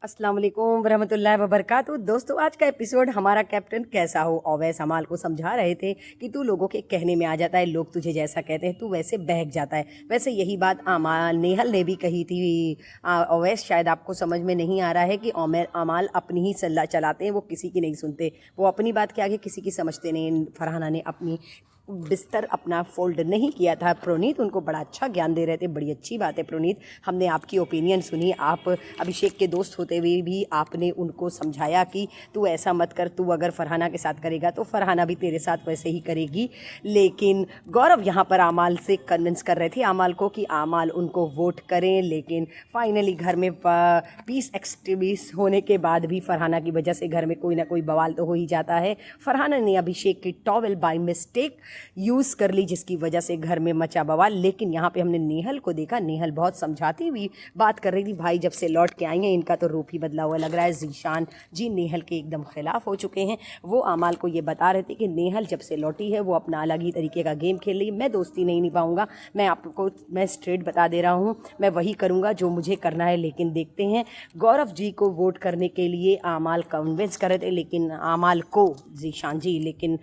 अस्सलाम वालेकुम वरहमतुल्लाहि वबरकातुहू। दोस्तों, आज का एपिसोड हमारा कैप्टन कैसा हो ओवैस अमाल को समझा रहे थे कि तू लोगों के कहने में आ जाता है, लोग तुझे जैसा कहते हैं तू वैसे बहक जाता है। वैसे यही बात अमाल नेहल ने भी कही थी। ओवैस, शायद आपको समझ में नहीं आ रहा है कि अमाल अपनी ही सलाह चलाते हैं, वो किसी की नहीं सुनते। वो अपनी बात के आगे किसी की समझते नहीं। फरहाना ने अपनी बिस्तर अपना फोल्ड नहीं किया था। प्रोनीत उनको बड़ा अच्छा ज्ञान दे रहे थे। बड़ी अच्छी बात है प्रोनीत, हमने आपकी ओपिनियन सुनी। आप अभिषेक के दोस्त होते हुए भी आपने उनको समझाया कि तू ऐसा मत कर, तू अगर फरहाना के साथ करेगा तो फरहाना भी तेरे साथ वैसे ही करेगी। लेकिन गौरव यहाँ पर आमाल से कन्विंस कर रहे थे आमाल को कि आमाल उनको वोट करें। लेकिन फाइनली घर में पीस एक्सट्रीमिस्ट होने के बाद भी फरहाना की वजह से घर में कोई ना कोई बवाल तो हो ही जाता है। फरहाना ने अभिषेक की टॉवेल बाय मिस्टेक यूज़ कर ली, जिसकी वजह से घर में मचा बवाल। लेकिन यहाँ पे हमने नेहल को देखा, नेहल बहुत समझाती हुई बात कर रही थी। भाई जब से लौट के आई हैं इनका तो रूप ही बदला हुआ लग रहा है। जीशान जी नेहल के एकदम खिलाफ हो चुके हैं। वो आमाल को ये बता रहे थे कि नेहल जब से लौटी है वो अपना अलग ही तरीके का गेम खेल रही है। मैं दोस्ती नहीं निभाऊंगा, मैं स्ट्रेट बता दे रहा हूँ, मैं वही करूँगा जो मुझे करना है। लेकिन देखते हैं, गौरव जी को वोट करने के लिए आमाल कन्विंस कर रहे थे, लेकिन आमाल को जीशान जी, लेकिन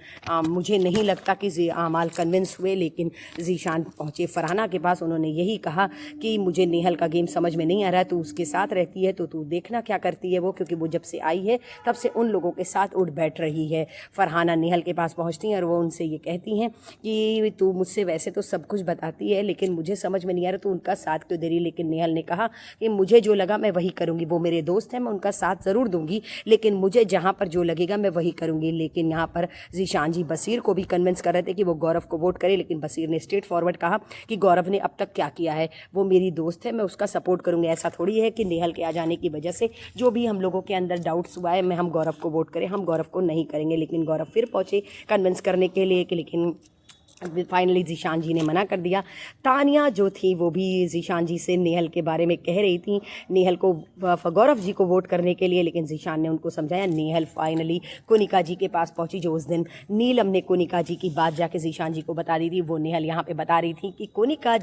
मुझे नहीं लगता कि आमाल कन्विंस हुए। लेकिन जीशान पहुँचे फरहाना के पास। उन्होंने यही कहा कि मुझे नेहल का गेम समझ में नहीं आ रहा है, तू उसके साथ रहती है तो तू देखना क्या करती है वो, क्योंकि वो जब से आई है तब से उन लोगों के साथ उठ बैठ रही है। फरहाना नेहल के पास पहुँचती हैं और वो उनसे ये कहती हैं कि तू मुझसे वैसे तो सब कुछ बताती है, लेकिन मुझे समझ में नहीं आ रहा तू उनका साथ क्यों दे रही। लेकिन नेहल ने कहा कि मुझे जो लगा मैं वही करूँगी, वो मेरे दोस्त हैं, मैं उनका साथ ज़रूर दूंगी, लेकिन मुझे जहाँ पर जो लगेगा मैं वही करूँगी। लेकिन यहाँ पर जीशान जी बसीर को भी कन्विंस कर रहे थे कि वो गौरव को वोट करे। लेकिन बसीर ने स्ट्रेट फॉरवर्ड कहा कि गौरव ने अब तक क्या किया है, वो मेरी दोस्त है, मैं उसका सपोर्ट करूँगी। ऐसा थोड़ी है कि नेहल के आ जाने की वजह से जो भी हम लोगों के अंदर डाउट्स हुआ है मैं हम गौरव को वोट करें, हम गौरव को नहीं करेंगे। लेकिन गौरव फिर पहुँचे कन्विंस करने के लिए कि लेकिन फाइनली जीशान जी ने मना कर दिया। तानिया जो थी वो भी जीशान जी से नेहल के बारे में कह रही थी, नेहल को गौरव जी को वोट करने के लिए। लेकिन जीशान ने उनको समझाया। नेहल फाइनली कोनिका जी के पास पहुंची, जो उस दिन नीलम ने कोनिका जी की बात जाके जीशान जी को बता दी थी। वो नेहल यहाँ पे बता रही थी कि कोनिका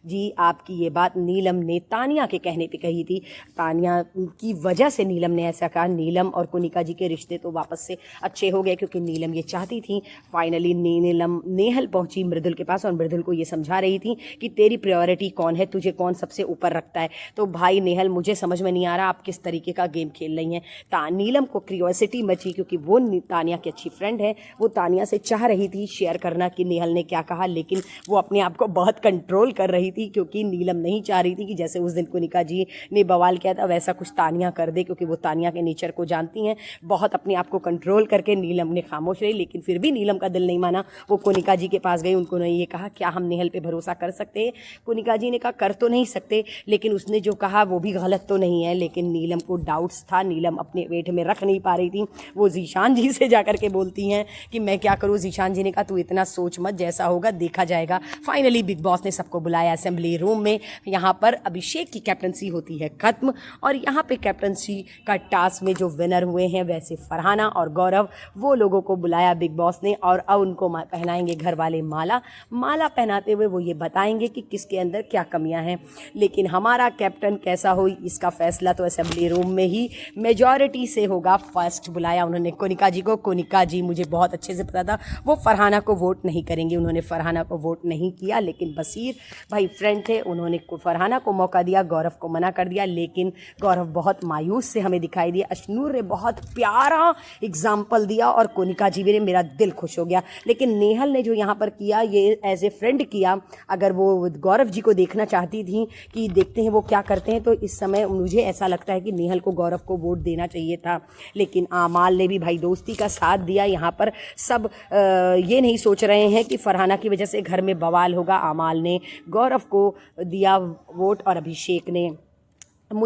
जी आपकी ये बात नीलम ने तानिया के कहने पे कही थी, तानिया की वजह से नीलम ने ऐसा कहा। नीलम और कोनिका जी के रिश्ते तो वापस से अच्छे हो गए, क्योंकि नीलम ये चाहती थी। फाइनली नीलम नेहल पहुंची मृदुल के पास और मृदुल को ये समझा रही थी कि तेरी प्रायोरिटी कौन है, तुझे कौन सबसे ऊपर रखता है। तो भाई नेहल, मुझे समझ में नहीं आ रहा आप किस तरीके का गेम खेल रही हैं। नीलम को क्यूरियोसिटी मची, क्योंकि वो तानिया की अच्छी फ्रेंड है। वो तानिया से चाह रही थी शेयर करना कि नेहल ने क्या कहा, लेकिन वो अपने आप को बहुत कंट्रोल कर रही थी, क्योंकि नीलम नहीं चाह रही थी कि जैसे उस दिन कोनिका जी ने बवाल किया था वैसा कुछ तानिया कर दे, क्योंकि वो तानिया के नेचर को जानती हैं। बहुत अपने आप को कंट्रोल करके नीलम ने खामोश रही। लेकिन फिर भी नीलम का दिल नहीं माना, वो कोनिका जी के पास गई। उनको ये कहा क्या हम नेहल पे भरोसा कर सकते हैं। कोनिका जी ने कहा कर तो नहीं सकते, लेकिन उसने जो कहा वो भी गलत तो नहीं है। लेकिन नीलम को डाउट्स था, नीलम अपने पेट में रख नहीं पा रही थी। वो जीशान जी से जाकर के बोलती हैं कि मैं क्या करूँ। जीशान जी ने कहा तू इतना सोच मत, जैसा होगा देखा जाएगा। फाइनली बिग बॉस ने सबको बुलाया असेंबली रूम में। यहाँ पर अभिषेक की कैप्टनसी होती है खत्म, और यहाँ पे कैप्टनसी का टास्क में जो विनर हुए हैं वैसे फरहाना और गौरव, वो लोगों को बुलाया बिग बॉस ने और अब उनको पहनाएंगे घर वाले माला पहनाते हुए वो ये बताएंगे कि किसके अंदर क्या कमियां हैं। लेकिन हमारा कैप्टन कैसा हो इसका फैसला तो असेंबली रूम में ही मेजॉरिटी से होगा। फर्स्ट बुलाया उन्होंने कोनिका जी को। कोनिका जी मुझे बहुत अच्छे से पता था वो फरहाना को वोट नहीं करेंगे, उन्होंने फरहाना को वोट नहीं किया। लेकिन बसीर भाई फ्रेंड थे, उन्होंने फरहाना को मौका दिया, गौरव को मना कर दिया। लेकिन गौरव बहुत मायूस से हमें दिखाई दिया। अशनूर ने बहुत प्यारा एग्जाम्पल दिया और कोनिका जी भी ने, मेरा दिल खुश हो गया। लेकिन नेहल ने जो यहाँ पर किया ये एज ए फ्रेंड किया। अगर वो गौरव जी को देखना चाहती थी कि देखते हैं वो क्या करते हैं, तो इस समय मुझे ऐसा लगता है कि नेहल को गौरव को वोट देना चाहिए था। लेकिन आमाल ने भी भाई दोस्ती का साथ दिया। यहाँ पर सब ये नहीं सोच रहे हैं कि फरहाना की वजह से घर में बवाल होगा। आमाल ने गौरव को दिया वोट और अभिषेक ने।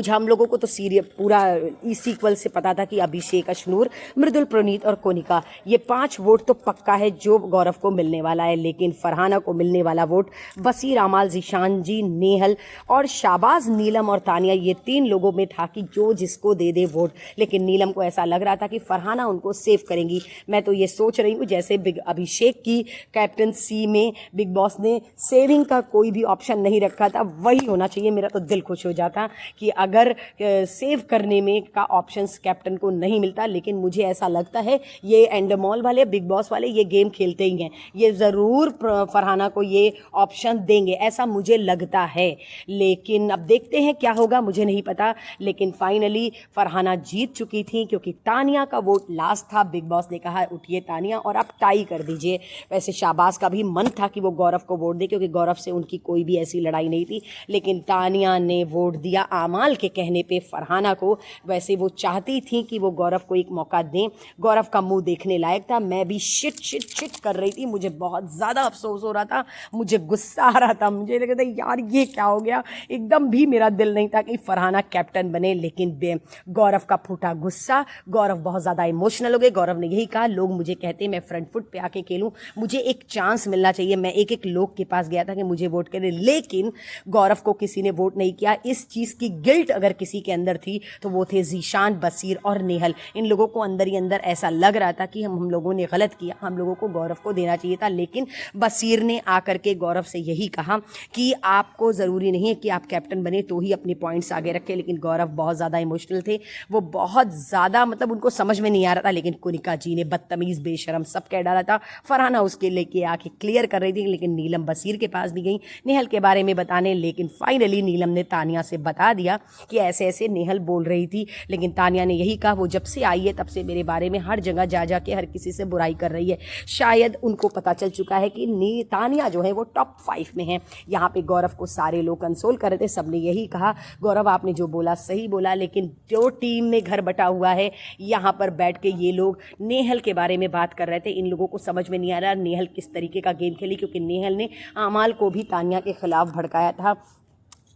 हम लोगों को तो पूरा इस सीक्वल से पता था कि अभिषेक, अशनूर, मृदुल, प्रोनीत और कोनिका, ये 5 वोट तो पक्का है जो गौरव को मिलने वाला है। लेकिन फरहाना को मिलने वाला वोट बसीर, आमाल, जीशान जी, नेहल और शाबाज, नीलम और तानिया, ये 3 लोगों में था कि जो जिसको दे दे वोट। लेकिन नीलम को ऐसा लग रहा था कि फरहाना उनको सेव करेंगी। मैं तो ये सोच रही हूँ जैसे अभिषेक की कैप्टनसी में बिग बॉस ने सेविंग का कोई भी ऑप्शन नहीं रखा था, वही होना चाहिए। मेरा तो दिल खुश हो जाता कि अगर सेव करने में का ऑप्शंस कैप्टन को नहीं मिलता, लेकिन मुझे ऐसा लगता है ये एंडमॉल वाले, बिग बॉस वाले ये गेम खेलते ही हैं, ये ज़रूर फरहाना को ये ऑप्शन देंगे, ऐसा मुझे लगता है। लेकिन अब देखते हैं क्या होगा, मुझे नहीं पता। लेकिन फाइनली फरहाना जीत चुकी थी क्योंकि तानिया का वोट लास्ट था। बिग बॉस ने कहा उठिए तानिया और आप टाई कर दीजिए। वैसे शाबाश का भी मन था कि वो गौरव को वोट दे क्योंकि गौरव से उनकी कोई भी ऐसी लड़ाई नहीं थी, लेकिन तानिया ने वोट दिया आमाल के कहने पे फरहाना को। वैसे वो चाहती थी कि वो गौरव को एक मौका दें, गौरव का मुंह देखने लायक था। मैं भी शिट शिट शिट कर रही थी, मुझे बहुत ज़्यादा अफसोस हो रहा था, मुझे गुस्सा आ रहा था, मुझे लग रहा था यार ये क्या हो गया। एकदम भी मेरा दिल नहीं था कि फरहाना कैप्टन बने, लेकिन गौरव का फूटा गुस्सा। गौरव बहुत ज़्यादा इमोशनल हो गए। गौरव ने यही कहा लोग मुझे कहते हैं मैं फ्रंट फुट पे आके खेलूं, मुझे एक चांस मिलना चाहिए। मैं एक एक लोग के पास गया था कि मुझे वोट करें, लेकिन गौरव को किसी ने वोट नहीं किया। इस चीज़ की गिल्ट अगर किसी के अंदर थी तो वो थे ज़ीशान, बसीर और नेहल। इन लोगों को अंदर ही अंदर ऐसा लग रहा था कि हम लोगों ने गलत किया, हम लोगों को गौरव को देना चाहिए था। लेकिन बसीर ने आकर के गौरव से यही कहा कि आपको ज़रूरी नहीं है कि आप कैप्टन बने तो ही अपने पॉइंट्स आगे रखें। लेकिन गौरव बहुत ज़्यादा इमोशनल थे, वो बहुत ज़्यादा मतलब उनको समझ में नहीं आ रहा था। लेकिन कुनिका जी ने बदतमीज़ बेशरम सब कह डाला था। फरहाना उसके लेके आके क्लियर कर रही थी, लेकिन नीलम बसीर के पास भी गई नेहल के बारे में बताने। लेकिन फाइनली नीलम ने तानिया से बता दिया कि ऐसे ऐसे नेहल बोल रही थी। लेकिन तानिया ने यही कहा वो जब से आई है तब से मेरे बारे में हर जगह जा जा के हर किसी से बुराई कर रही है। शायद उनको पता चल चुका है कि तानिया जो है वो टॉप 5 में है। यहाँ पे गौरव को सारे लोग कंसोल कर रहे थे, सबने यही कहा गौरव आपने जो बोला सही बोला। लेकिन जो टीम में घर बटा हुआ है, यहाँ पर बैठ के ये लोग नेहल के बारे में बात कर रहे थे। इन लोगों को समझ में नहीं आ रहा नेहल किस तरीके का गेम खेली, क्योंकि नेहल ने आमाल को भी तानिया के खिलाफ भड़काया था।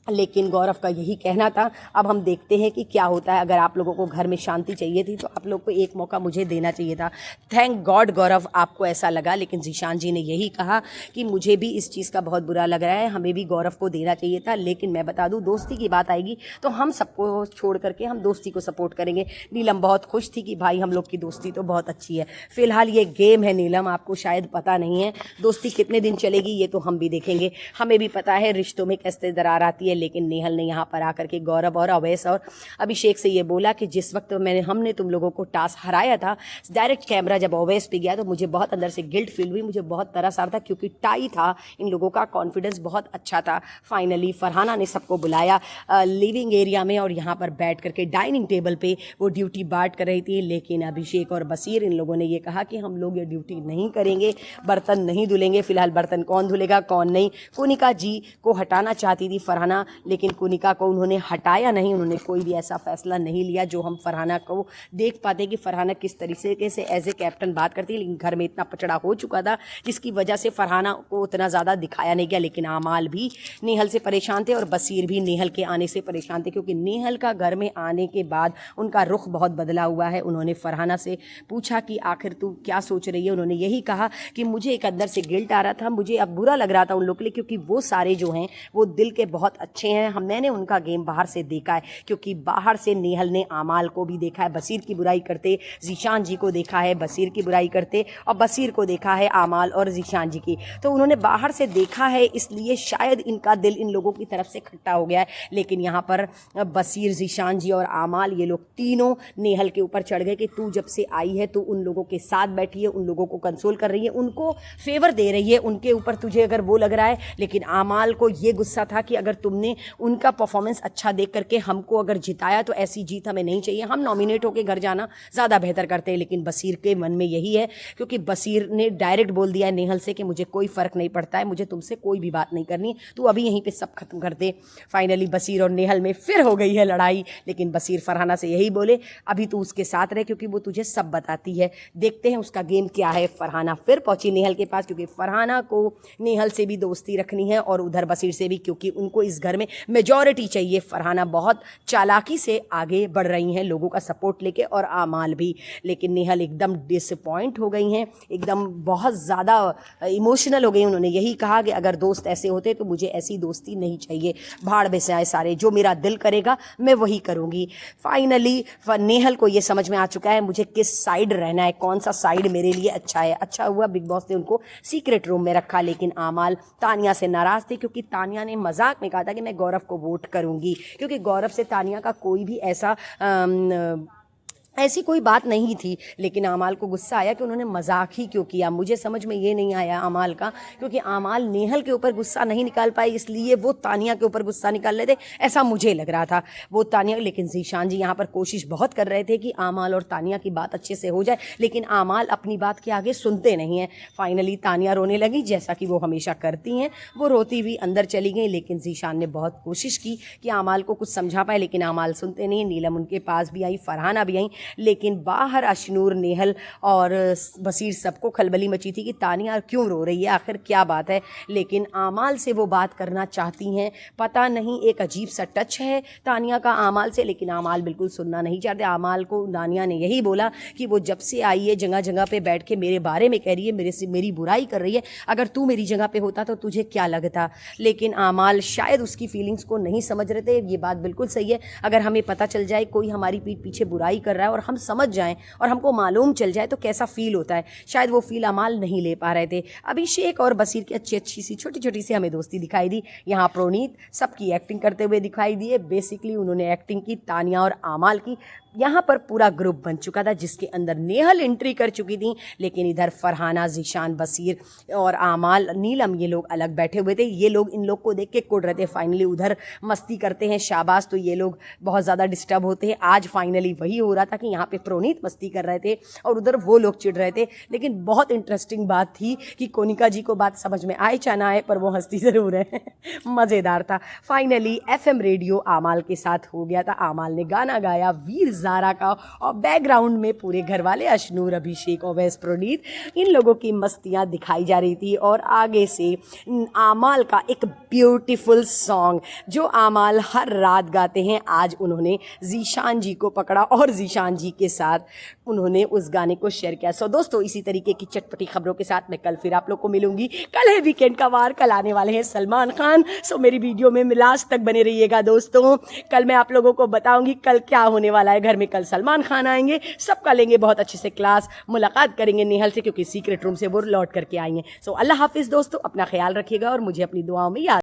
लेकिन गौरव का यही कहना था। अब हम देखते हैं कि क्या होता है। अगर आप लोगों को घर में शांति चाहिए थी तो आप लोग को एक मौका मुझे देना चाहिए था। थैंक गॉड गौरव आपको ऐसा लगा। लेकिन ज़ीशान जी ने यही कहा कि मुझे भी इस चीज़ का बहुत बुरा लग रहा है, हमें भी गौरव को देना चाहिए था। लेकिन मैं बता दूं दोस्ती की बात आएगी तो हम सबको छोड़ करके हम दोस्ती को सपोर्ट करेंगे। नीलम बहुत खुश थी कि भाई हम लोग की दोस्ती तो बहुत अच्छी है। फिलहाल ये गेम है नीलम, आपको शायद पता नहीं है दोस्ती कितने दिन चलेगी ये तो हम भी देखेंगे। हमें भी पता है रिश्तों में कैसे दरार आती है। लेकिन नेहल ने यहाँ पर आकर के गौरव और अवैस और अभिषेक से ये बोला कि जिस वक्त हमने तुम लोगों को टास्क हराया था, डायरेक्ट कैमरा जब अवैस पे गया तो मुझे बहुत अंदर से गिल्ट फील हुई, मुझे बहुत तरस आ रहा था क्योंकि टाई था, इन लोगों का कॉन्फिडेंस बहुत अच्छा था। फाइनली फरहाना ने सबको बुलाया लिविंग एरिया में और यहाँ पर बैठ करके डाइनिंग टेबल पे वो ड्यूटी बांट कर रही थी। लेकिन अभिषेक और बसीर इन लोगों ने ये कहा कि हम लोग ये ड्यूटी नहीं करेंगे, बर्तन नहीं धुलेंगे। फिलहाल बर्तन कौन धुलेगा कौन नहीं। कुनिका जी को हटाना चाहती थी फरहाना, लेकिन कुनिका को उन्होंने हटाया नहीं। उन्होंने कोई भी ऐसा फैसला नहीं लिया जो हम फरहाना को देख पाते कि फरहाना किस तरीके से एज ए कैप्टन बात करती है। लेकिन घर में इतना पचड़ा हो चुका था जिसकी वजह से फरहाना को उतना ज़्यादा दिखाया नहीं गया। लेकिन आमाल भी नेहल से परेशान थे और बसीर भी नेहल के आने से परेशान थे, क्योंकि नेहल का घर में आने के बाद उनका रुख बहुत बदला हुआ है। उन्होंने फरहाना से पूछा कि आखिर तू क्या सोच रही है। उन्होंने यही कहा कि मुझे एक अंदर से गिल्ट आ रहा था, मुझे अब बुरा लग रहा था उन लोग के लिए, क्योंकि वो सारे जो हैं वो दिल के बहुत अच्छे हैं। मैंने उनका गेम बाहर से देखा है, क्योंकि बाहर से नेहल ने आमाल को भी देखा है बसीर की बुराई करते, ज़ीशान जी को देखा है बसीर की बुराई करते, और बसीर को देखा है आमाल और ज़ीशान जी की। तो उन्होंने बाहर से देखा है, इसलिए शायद इनका दिल इन लोगों की तरफ से खट्टा हो गया है। लेकिन यहाँ पर बसीर, ज़ीशान जी और आमाल ये लोग तीनों नेहल के ऊपर चढ़ गए कि तू जब से आई है तो उन लोगों के साथ बैठी है, उन लोगों को कंसोल कर रही है, उनको फेवर दे रही है, उनके ऊपर तुझे अगर वो लग रहा है। लेकिन आमाल को ये गुस्सा था कि अगर तुमने उनका परफॉर्मेंस अच्छा देख करके हमको अगर जिताया तो ऐसी जीत हमें नहीं चाहिए, हम नॉमिनेट होकर घर जाना ज़्यादा बेहतर करते हैं। लेकिन बसीर के मन में यही है, क्योंकि बसीर ने डायरेक्ट बोल दिया है नेहल से कि मुझे कोई फ़र्क नहीं पड़ता है, मुझे तुमसे कोई भी बात नहीं करनी, तू अभी यहीं पे सब खत्म कर दे। फाइनली बसीर और नेहल में फिर हो गई है लड़ाई। लेकिन बसीर फरहाना से यही बोले अभी तू उसके साथ रहे, क्योंकि वो तुझे सब बताती है, देखते हैं उसका गेम क्या है। फरहाना फिर पहुंची नेहल के पास, क्योंकि फरहाना को नेहल से भी दोस्ती रखनी है और उधर बसीर से भी, क्योंकि उनको इस घर में मेजॉरिटी चाहिए। फरहाना बहुत चालाकी से आगे बढ़ रही हैं लोगों का सपोर्ट लेके, और आमाल भी। लेकिन नेहल एकदम डिसअपॉइंट हो गई हैं, एकदम बहुत ज़्यादा इमोशनल हो गई। उन्होंने यही कहा कि अगर दोस्त ऐसे होते तो मुझे ऐसी दोस्ती नहीं चाहिए, भाड़ में से आए सारे, जो मेरा दिल करेगा मैं वही करूँगी। फाइनली नेहल को ये समझ में आ चुका है मुझे किस साइड रहना है, कौन सा साइड मेरे लिए अच्छा है। अच्छा हुआ बिग बॉस ने उनको सीक्रेट रूम में रखा। लेकिन आमाल तानिया से नाराज़ थे, क्योंकि तानिया ने मजाक में कहा था कि कि मैं गौरव को वोट करूँगी, क्योंकि गौरव से तानिया का कोई भी ऐसी कोई बात नहीं थी। लेकिन आमाल को गुस्सा आया कि उन्होंने मजाक ही क्यों किया। मुझे समझ में ये नहीं आया आमाल का, क्योंकि आमाल नेहल के ऊपर गुस्सा नहीं निकाल पाई, इसलिए वो तानिया के ऊपर गुस्सा निकाल रहे थे, ऐसा मुझे लग रहा था। वो तानिया, लेकिन ज़ीशान जी यहाँ पर कोशिश बहुत कर रहे थे कि आमाल और तानिया की बात अच्छे से हो जाए, लेकिन आमाल अपनी बात के आगे सुनते नहीं हैं। फाइनली तानिया रोने लगी, जैसा कि वो हमेशा करती हैं। वो रोती हुई अंदर चली गई, लेकिन ज़ीशान ने बहुत कोशिश की कि आमाल को कुछ समझा पाए, लेकिन आमाल सुनते नहीं। नीलम उनके पास भी आई, फरहाना भी आई, लेकिन बाहर अशनूर, नेहल और बसीर सबको खलबली मची थी कि तानिया क्यों रो रही है, आखिर क्या बात है। लेकिन आमाल से वो बात करना चाहती हैं, पता नहीं एक अजीब सा टच है तानिया का आमाल से, लेकिन आमाल बिल्कुल सुनना नहीं चाहते। आमाल को तानिया ने यही बोला कि वो जब से आई है जगह जगह पे बैठ के मेरे बारे में कह रही है, मेरी बुराई कर रही है, अगर तू मेरी जगह पे होता तो तुझे क्या लगता। लेकिन आमाल शायद उसकी फीलिंग्स को नहीं समझ रहे थे। ये बात बिल्कुल सही है, अगर हमें पता चल जाए कोई हमारी पीठ पीछे बुराई कर रहा है और हम समझ जाएं और हमको मालूम चल जाए तो कैसा फील होता है, शायद वो फील अमाल नहीं ले पा रहे थे। अभिषेक और बसीर की अच्छी सी छोटी छोटी सी हमें दोस्ती दिखाई दी। यहाँ प्रोनीत सबकी एक्टिंग करते हुए दिखाई दिए। बेसिकली उन्होंने एक्टिंग की तानिया और आमाल की। यहाँ पर पूरा ग्रुप बन चुका था जिसके अंदर नेहल एंट्री कर चुकी थी, लेकिन इधर फरहाना, ज़ीशान, बसीर और आमाल, नीलम, ये लोग अलग बैठे हुए थे। ये लोग इन लोग को देख के कुड़ रहे थे। फाइनली उधर मस्ती करते हैं शाबाश, तो ये लोग बहुत ज़्यादा डिस्टर्ब होते हैं। आज फाइनली वही हो रहा था कि यहाँ पे प्रोनीत मस्ती कर रहे थे और उधर वो लोग चिढ़ रहे थे। लेकिन बहुत इंटरेस्टिंग बात थी कि कोनिका जी को बात समझ में आए चाहे ना आए, पर वो हंसती ज़रूर है। मज़ेदार था। फाइनली FM रेडियो आमाल के साथ हो गया था। आमाल ने गाना गाया वीर ज़ारा का, और बैकग्राउंड में पूरे घर वाले अशनूर, अभिषेक, ओवैस, प्रोनीत, इन लोगों की मस्तियाँ दिखाई जा रही थी। और आगे से आमाल का एक ब्यूटीफुल सॉन्ग जो आमाल हर रात गाते हैं, आज उन्होंने ज़ीशान जी को पकड़ा और ज़ीशान जी के साथ उन्होंने उस गाने को शेयर किया। सो दोस्तों, इसी तरीके की चटपटी खबरों के साथ मैं कल फिर आप लोग को मिलूंगी। कल है वीकेंड का वार, कल आने वाले हैं सलमान खान। सो मेरी वीडियो में लास्ट तक बने रहिएगा दोस्तों। कल मैं आप लोगों को बताऊंगी कल क्या होने वाला है घर में। कल सलमान खान आएंगे, सबका लेंगे बहुत अच्छे से क्लास, मुलाकात करेंगे नेहल से, क्योंकि सीक्रेट रूम से वो लौट करके आई हैं। सो अल्लाह हाफिज़ दोस्तों, अपना ख्याल रखिएगा और मुझे अपनी दुआओं में याद